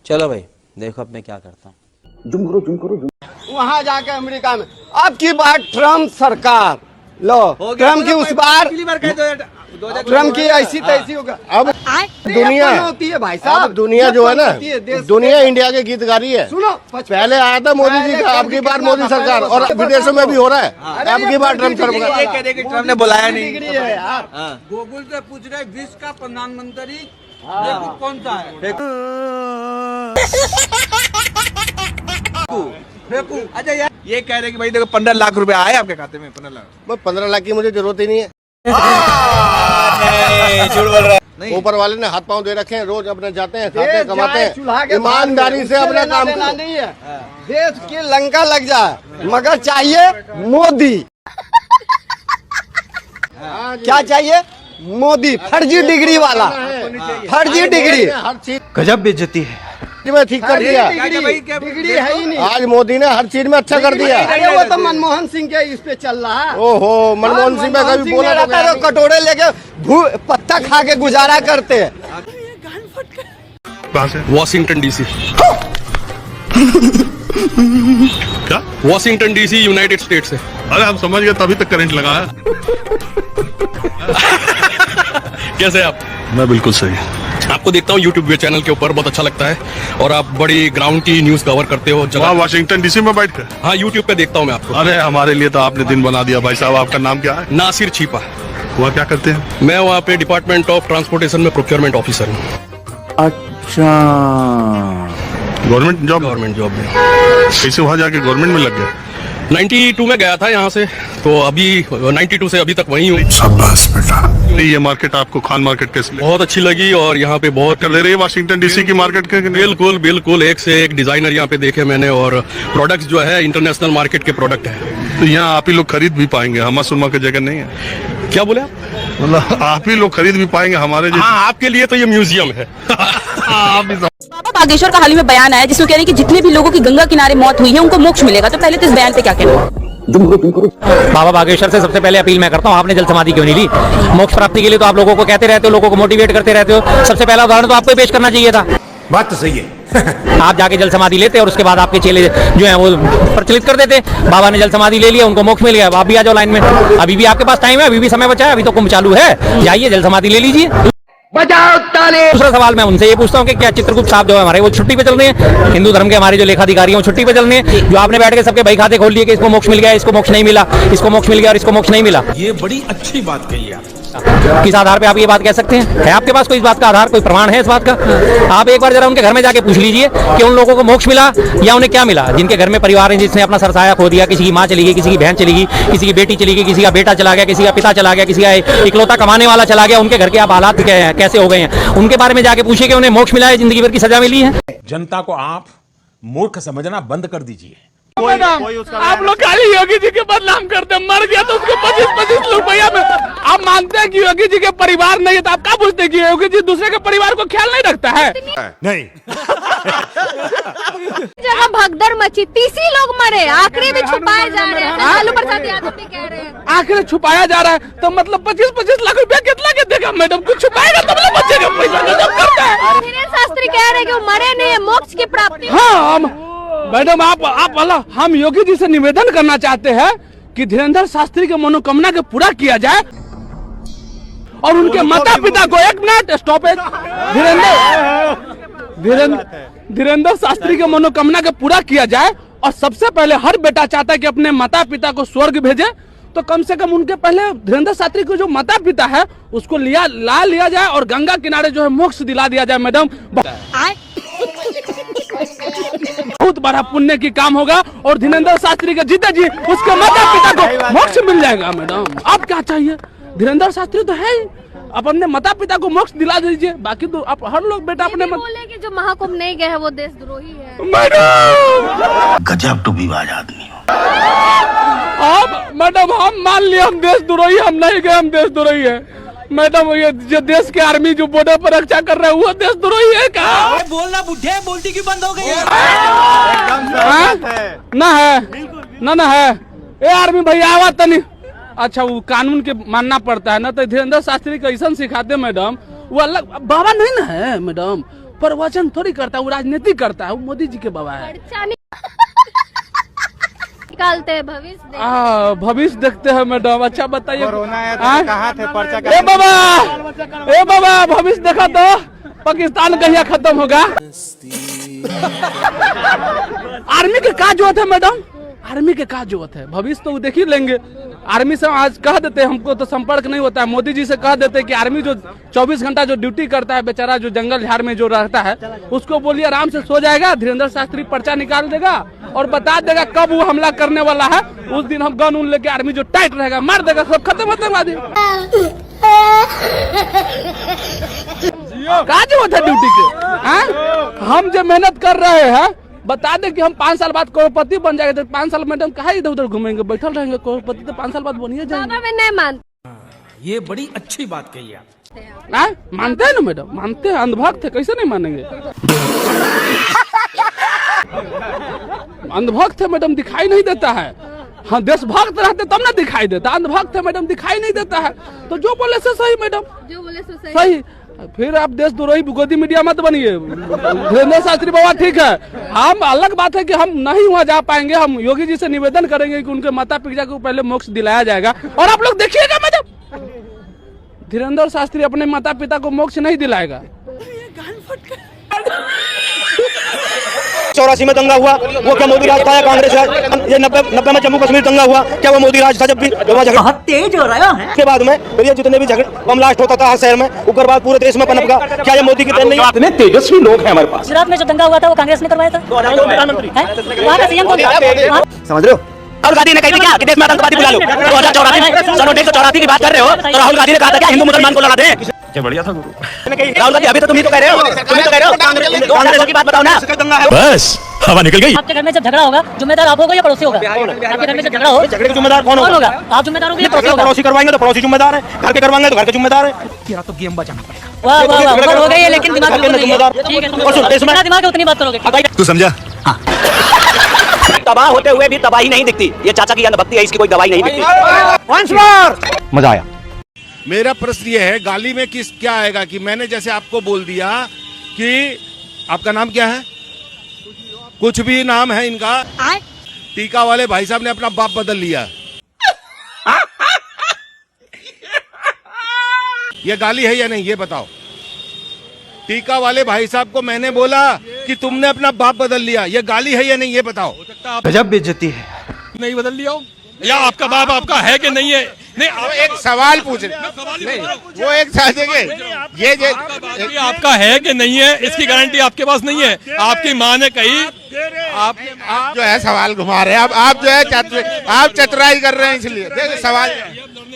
चलो भाई देखो अब मैं क्या करता हूँ। जुम करो। वहाँ जाके अमेरिका में अब की बार ट्रम्प सरकार लो, ट्रम्प की उस बार ट्रम्प की ऐसी तैसी होगा। अब दुनिया होती है भाई साहब, दुनिया जो है ना, दुनिया इंडिया के गीत गा रही है। सुनो, पहले आया था मोदी जी का, अब की बार मोदी सरकार, और विदेशों में भी हो रहा है। अब की बार ट्रम्प सरकार। ये कह रहे कि ट्रम्प ने बुलाया नहीं। गूगल से पूछ रहे विश्व का प्रधानमंत्री कौन सा है? अच्छा यार ये कह रहे कि भाई देखो 15 लाख रुपए आए आपके खाते में। 15 लाख की मुझे जरूरत ही नहीं है। झूठ बोल रहा है। ऊपर वाले ने हाथ पांव दे रखे हैं, रोज अपने जाते हैं, खाते हैं, कमाते हैं, ईमानदारी से अपना काम नहीं है। देश की लंका लग जाए मगर चाहिए मोदी। क्या चाहिए? मोदी फर्जी डिग्री वाला, फर्जी डिग्री। हर चीज गजब बेइज्जती है। में ठीक कर दिया, डिग्री है ही नहीं। आज मोदी ने हर चीज में अच्छा कर दिया। अरे वो तो मनमोहन सिंह के इस पे चल रहा है। ओहो, मनमोहन सिंह पे कभी बोला रहता है, कटोरे लेके पत्ता खा के गुजारा करते हैं। Washington DC. क्या? वॉशिंगटन डीसी यूनाइटेड स्टेट्स है। अरे हम समझ गए, तभी तक करंट लगा है। कैसे आप? मैं बिल्कुल सही। आपको देखता हूँ यूट्यूब चैनल के ऊपर, बहुत अच्छा लगता है और आप बड़ी ग्राउंड की न्यूज कवर करते हो जगह। वाशिंगटन डीसी में बैठ कर? हाँ, यूट्यूब पे देखता हूँ मैं आपको। अरे हमारे लिए तो आपने दिन बना दिया भाई साहब। आपका नाम क्या है? नासिर छीपा। वहाँ क्या करते हैं? मैं वहाँ पे डिपार्टमेंट ऑफ ट्रांसपोर्टेशन में प्रोक्योरमेंट ऑफिसर हूँ। अच्छा, गवर्नमेंट जॉब में। कैसे वहाँ जाके गवर्नमेंट में लग गया? 92 में गया था यहाँ से, तो अभी 92 से अभी तक वहीं हूँ। शाबाश बेटा। ये मार्केट आपको, खान मार्केट कैसे लगी? बहुत अच्छी लगी और यहाँ पे बहुत कर ले रही है वाशिंगटन डीसी की मार्केट के। बिल्कुल एक से एक डिजाइनर यहाँ पे देखे मैंने, और प्रोडक्ट्स जो है इंटरनेशनल मार्केट के प्रोडक्ट है। तो यहाँ आप ही लोग खरीद भी पाएंगे, हमा सुरमा की जगह नहीं है। क्या बोले आप? मतलब आप ही लोग खरीद भी पाएंगे हमारे। हाँ, आपके लिए तो ये म्यूजियम है। बाबा बागेश्वर का हाल ही में बयान आया जिसमें कह रहे हैं कि जितने भी लोगों की गंगा किनारे मौत हुई है उनको मोक्ष मिलेगा। तो पहले तो इस बयान पे क्या कहना? बाबा बागेश्वर से सबसे पहले अपील मैं करता हूँ, आपने जल समाधि क्यों नहीं ली? मोक्ष प्राप्ति के लिए तो आप लोगों को कहते रहते हो, लोगों को मोटिवेट करते रहते हो। सबसे पहला उदाहरण तो आपको पेश करना चाहिए था। बात तो सही है। आप जाके जल समाधि लेते और उसके बाद आपके चेले जो है वो प्रचलित कर देते, बाबा ने जल समाधि ले लिया, उनको मोक्ष मिल गया। आप भी आ जाओ लाइन में, अभी भी आपके पास टाइम है, अभी भी समय बचा है, अभी तो कुंभ चालू है, जाइए जल समाधि ले लीजिए। दूसरा सवाल मैं उनसे ये पूछता हूँ कि क्या चित्रगुप्त साहब जो है हमारे वो छुट्टी पे चल रहे हैं? हिंदू धर्म के हमारे जो लेखाधिकारी हैं वो छुट्टी पे चल रहे हैं, जो आपने बैठ के सबके बही खाते खोल लिए कि इसको मोक्ष मिल गया, इसको मोक्ष नहीं मिला, इसको मोक्ष मिल गया और इसको मोक्ष नहीं मिला। ये बड़ी अच्छी बात कही आप। किस आधार पे आप ये बात कह सकते हैं? है आपके पास कोई इस बात का आधार, कोई प्रमाण है इस बात का? आप एक बार जरा उनके घर में जाके पूछ लीजिए कि उन लोगों को मोक्ष मिला या उन्हें क्या मिला, जिनके घर में परिवार है जिसने अपना सरसाया खो दिया। किसी की माँ चली गई, किसी की बहन चली गई, किसी की बेटी चली गई, किसी का बेटा चला गया, किसी का पिता चला गया, किसी का इकलौता कमाने वाला चला गया। उनके घर के आप हालात कैसे हो गए हैं, उनके बारे में जाके पूछिए कि उन्हें मोक्ष मिला है, जिंदगी भर की सजा मिली है। जनता को आप मूर्ख समझना बंद कर दीजिए। आप लोग खाली योगी जी के बदनाम करते, मर गया तो उसको 25-25 रुपया में। आप मानते हैं कि योगी जी के परिवार नहीं है, तो आप क्या पूछते हैं कि योगी जी दूसरे के परिवार को ख्याल नहीं रखता है? नहीं। जगह भगदड़ मची, 30 लोग मरे, आंकड़े भी छुपाए जा रहे हैं। लालू प्रसाद यादव भी कह रहे हैं आंकड़े छुपाया जा रहा है, तो मतलब 25-25 लाख रुपया कितना के देगा मैडम? कुछ छुपाएगा तब लोग बच्चे का पैसा गजब करता है। धीरेन्द्र शास्त्री कह रहे हैं कि वो मरे नहीं है, मोक्ष की प्राप्ति। हाँ मैडम, आप हम योगी जी से निवेदन करना चाहते हैं कि धीरेन्द्र शास्त्री के मनोकामना के पूरा किया जाए और उनके माता पिता को, एक मिनट स्टॉप है, धीरेन्द्र शास्त्री के मनोकामना के पूरा किया जाए। और सबसे पहले हर बेटा चाहता है कि अपने माता पिता को स्वर्ग भेजे, तो कम से कम उनके पहले धीरेन्द्र शास्त्री को जो माता पिता है उसको ला लिया जाए और गंगा किनारे जो है मोक्ष दिला दिया जाए। मैडम बहुत बड़ा पुण्य की काम होगा और धीरेन्द्र शास्त्री के जीते जी उसके माता पिता को मोक्ष मिल जाएगा। मैडम आप क्या चाहिए? धीरेन्द्र शास्त्री तो है ही, आप अपने माता पिता को मोक्ष दिला दीजिए, बाकी तो आप हर लोग बेटा अपने बोले कि जो महाकुंभ नहीं गए हैं वो देशद्रोही है। मैडम गजब टू विवाद आदमी हो। मैडम हम मान लिया हम देशद्रोही, हम नहीं गए, हम देशद्रोही है। मैडम ये जो देश के आर्मी जो बॉर्डर पर रक्षा कर रहे हैं वो देशद्रोही है क्या? बोलना बुढ़े, बोलती क्यों बंद हो गई? ना है ये आर्मी भैया आवा तनी। अच्छा वो कानून के मानना पड़ता है ना, तो धीरेन्द्र शास्त्री का ऐसा सिखाते मैडम, वो अलग बाबा नहीं ना है मैडम, प्रवचन थोड़ी करता है, वो राजनीति करता है, वो मोदी जी के बाबा है। पर्चा निकालते हैं, भविष्य भविष्य देखते हैं मैडम। अच्छा बताइए, कहाँ थे पर्चा ए बाबा भविष्य देखा तो पाकिस्तान कहिया खत्म होगा। आर्मी के का जरूरत है मैडम, आर्मी के का जरूरत है, भविष्य तो देख ही लेंगे। आर्मी से आज कह देते हैं, हमको तो संपर्क नहीं होता है, मोदी जी से कह देते हैं कि आर्मी जो 24 घंटा जो ड्यूटी करता है बेचारा, जो जंगल झाड़ में जो रहता है, उसको बोलिए आराम से सो जाएगा, धीरेन्द्र शास्त्री पर्चा निकाल देगा और बता देगा कब वो हमला करने वाला है। उस दिन हम गन उन लेके आर्मी जो टाइट रहेगा मार देगा, सब खत्म आतंकवादी। का जरूरत है ड्यूटी के? हम जो मेहनत कर रहे हैं, बता दें कि हम 5 साल बाद करोड़पति बन जाएंगे, तो 5 साल मैडम कहाँ इधर उधर घूमेंगे, बैठल रहेंगे, करोड़पति तो 5 साल बाद बनिए जाएंगे। मैं नहीं मानता, ये बड़ी अच्छी बात कही आप। मानते हैं ना मैडम, मानते हैं, अंधभक्त है, कैसे नहीं मानेंगे। अंधभक्त है मैडम, दिखाई नहीं देता है। हाँ, देशभक्त रहते तब ना दिखाई देता, अंधभक्त है मैडम, दिखाई नहीं देता है। तो जो बोले से सही मैडम, जो बोले सो सही। फिर आप देशद्रोही गोदी मीडिया मत बनिए। धीरेन्द्र शास्त्री बाबा ठीक है, हम अलग बात है कि हम नहीं वहाँ जा पाएंगे, हम योगी जी से निवेदन करेंगे कि उनके माता पिता को पहले मोक्ष दिलाया जाएगा। और आप लोग देखिएगा मैडम, धीरेन्द्र शास्त्री अपने माता पिता को मोक्ष नहीं दिलाएगा। 84 में दंगा हुआ, वो क्या मोदी राज था या कांग्रेस राज? ये 90 में जम्मू कश्मीर दंगा हुआ, क्या वो मोदी राज था? जब भी झगड़ा तेज हो रहा है के बाद में ये जितने भी झगड़े बम ब्लास्ट होता था हर शहर में, उग्रवाद पूरे देश में पनपा, क्या ये मोदी की देन नहीं? इतने तेजस्वी लोग हैं हमारे पास। गुजरात में जो दंगा हुआ था वो कांग्रेस ने करवाया था, प्रधानमंत्री वहाँ का सीएम कौन था? समझ रहे हो? राहुल गांधी ने कही थी क्या कि देश में आतंकवादी बुला लो? 2084 में 1984 की बात कर रहे हो, तो राहुल गांधी ने कहा था क्या हिंदू मुसलमान को लड़ाते हैं? बढ़िया था गुरु। राहुल गांधी अभी तो तुम ही तो कह रहे हो, कांग्रेस की बात बताओ ना। बस हवा निकल गई। आपके घर में जब झगड़ा होगा, जिम्मेदार आप होगा या पड़ोसी होगा? आपके घर में जब झगड़ा हो, झगड़े का जिम्मेदार कौन होगा? आप जिम्मेदार होगे या पड़ोसी होगा? पड़ोसी करवाएंगे तो पड़ोसी जिम्मेदार है, घर के करवाएंगे तो घर के जिम्मेदार है। तेरा तो गेम बचाना पड़ेगा। वाह वाह वाह, उम्र हो गई है लेकिन दिमाग बिल्कुल नहीं है। ठीक है, जितना दिमाग है उतनी बात करोगे। तू समझा? तबाह होते हुए भी तबाही नहीं दिखती, ये चाचा की अंधभक्ति है, इसकी कोई दवाई नहीं दिखती। मजा आया। मेरा प्रश्न ये है, गाली में किस क्या आएगा कि मैंने जैसे आपको बोल दिया कि आपका नाम क्या है, कुछ भी नाम है इनका, टीका वाले भाई साहब ने अपना बाप बदल लिया। ये गाली है या नहीं, ये बताओ। टीका वाले भाई साहब को मैंने बोला कि तुमने अपना बाप बदल लिया, ये गाली है या नहीं, ये बताओ। गजब बेइज्जती है। नहीं बदल लिया हो या आपका बाप आपका है कि नहीं है? नहीं, वो एक सवाल पूछ रहे, नहीं वो एक देखिए, ये आपका है कि नहीं है इसकी गारंटी आपके पास नहीं है। आपकी माँ ने कही, आप जो है सवाल घुमा रहे हैं, आप जो है आप चतुराई कर रहे हैं, इसलिए देखिए सवाल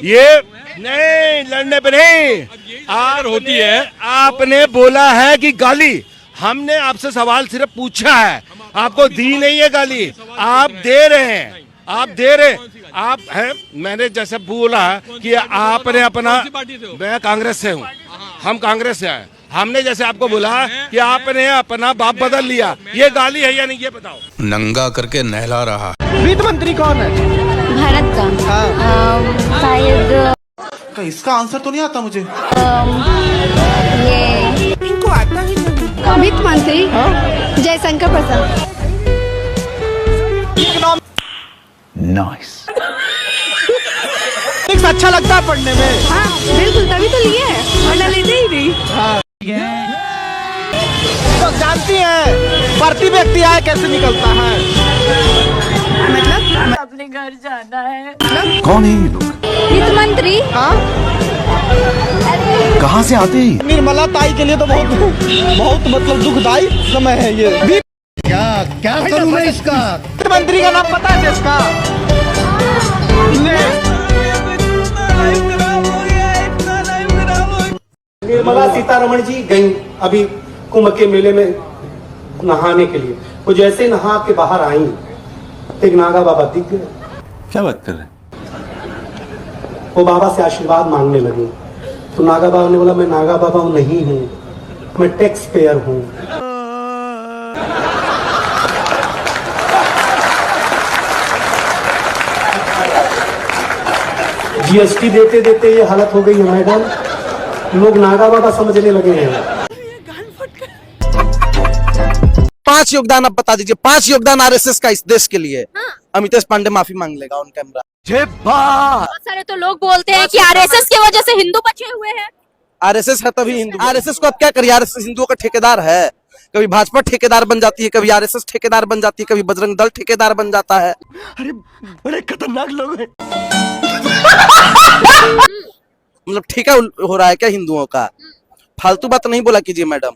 ये नहीं, लड़ने पे नहीं आर होती है। आपने बोला है कि गाली, हमने आपसे सवाल सिर्फ पूछा है, आपको दी नहीं है गाली, आप दे रहे हैं, आप दे रहे, आप हैं। मैंने जैसे बोला कि आपने अपना, मैं कांग्रेस से हूँ, हम कांग्रेस से आए, हमने जैसे आपको बोला कि आपने अपना बाप बदल लिया, ये गाली है या नहीं, ये बताओ। नंगा करके नहला रहा। वित्त मंत्री कौन है भारत का? शायद इसका आंसर तो नहीं आता मुझे। ये इनको आता ही नहीं। वित्त मंत्री जयशंकर प्रसाद। नाइस। अच्छा लगता है पढ़ने में। हाँ बिल्कुल, तभी तो लिए है, वरना लेते ही नहीं। तो जानती हैं भर्ती व्यक्ति आए कैसे निकलता है? मतलब अपने घर जाना है। कौन है ये लोग? वित्त मंत्री। हाँ, कहाँ से आते हैं? निर्मला ताई के लिए तो बहुत मतलब दुखदायी समय है ये। क्या करूं मैं इसका? वित्त मंत्री का नाम पता है देश का? निर्मला सीतारमण जी गई अभी कुंभ के मेले में नहाने के लिए, वो जैसे नहा के बाहर आई, एक नागा बाबा दिख गए। क्या बात कर रहे हैं? वो बाबा से आशीर्वाद मांगने लगे, तो नागा बाबा ने बोला मैं नागा बाबा नहीं हूँ, मैं टैक्स पेयर हूँ। जीएसटी देते देते ये हालत हो गई है मैडम, लोग नागा बाबा समझने लगे हैं। 5 योगदान आप बता दीजिए, 5 योगदान आरएसएस का इस देश के लिए। अमितेश पांडे माफी मांग लेगा ऑन कैमरा। बहुत सारे तो लोग बोलते हैं कि आरएसएस की वजह से हिंदू बचे हुए हैं। आरएसएस है तभी हिंदू। आरएसएस को अब क्या करिए, आरएसएस हिंदुओं का ठेकेदार है। कभी भाजपा ठेकेदार बन जाती है, कभी आरएसएस ठेकेदार बन जाती है, कभी बजरंग दल ठेकेदार बन जाता है। अरे बड़े खतरनाक लोग हैं। मतलब ठेका हो रहा है क्या हिंदुओं का? फालतू बात नहीं बोला कीजिए madam.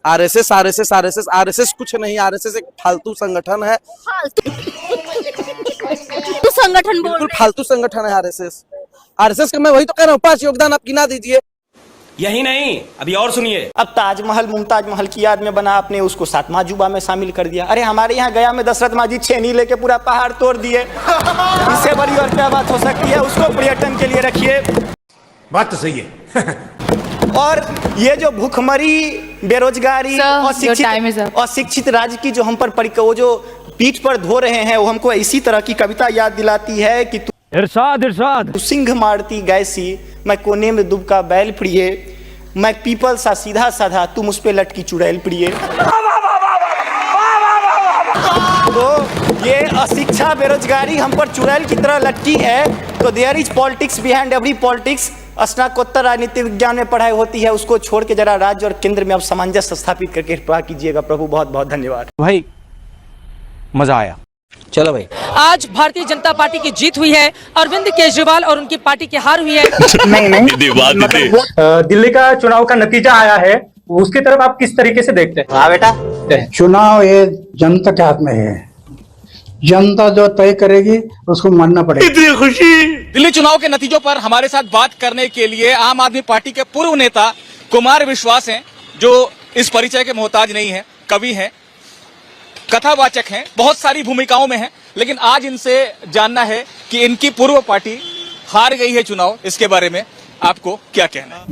RSS RSS RSS RSS कुछ नहीं, आरएसएस एक फालतू संगठन है। तो संगठन बोल बिल्कुल फालतू संगठन है आरएसएस। आरएसएस का मैं वही तो कह रहा हूँ, 5 योगदान आप गिना दीजिए। यही नहीं, अभी और सुनिए। अब ताजमहल मुमताज महल की याद में बना, आपने उसको 7वां अजूबा में शामिल कर दिया। अरे हमारे यहाँ गया में दशरथ माझी छेनी लेके पूरा पहाड़ तोड़ दिए। इससे बड़ी और क्या बात हो सकती है? उसको पर्यटन के लिए रखिए। बात तो सही है। और ये जो भूखमरी, बेरोजगारी, अशिक्षित राज्य की जो हम पर वो जो पीठ पर धो रहे हैं, वो हमको इसी तरह की कविता याद दिलाती है कि इरशाद इरशाद सिंह मारती गैसी, मैं कोने में दुबका बैल प्रिय, मैं पीपल सा सीधा साधा, तुम उस पे लटकी चुड़ैल प्रिय। तो ये अशिक्षा, बेरोजगारी हम पर चुड़ैल की तरह लटकी है। तो there is politics behind every politics. स्नातकोत्तर राजनीति विज्ञान में पढ़ाई होती है, उसको छोड़ के जरा राज्य और केंद्र में अब सामंजस्य स्थापित करके कृपा कीजिएगा। प्रभु बहुत बहुत धन्यवाद भाई, मजा आया। चलो भाई, आज भारतीय जनता पार्टी की जीत हुई है, अरविंद केजरीवाल और उनकी पार्टी की हार हुई है। नहीं दिल्ली का चुनाव का नतीजा आया है, उसकी तरफ आप किस तरीके से देखते हैं? हाँ बेटा, चुनाव ये जनता के हाथ में है, जनता जो तय करेगी उसको मानना पड़ेगा। इतनी खुशी। दिल्ली चुनाव के नतीजों पर हमारे साथ बात करने के लिए आम आदमी पार्टी के पूर्व नेता कुमार विश्वास हैं, जो इस परिचय के मोहताज नहीं है, कवि हैं, कथावाचक हैं, बहुत सारी भूमिकाओं में हैं। लेकिन आज इनसे जानना है कि इनकी पूर्व पार्टी हार गई है चुनाव, इसके बारे में आपको क्या कहना है?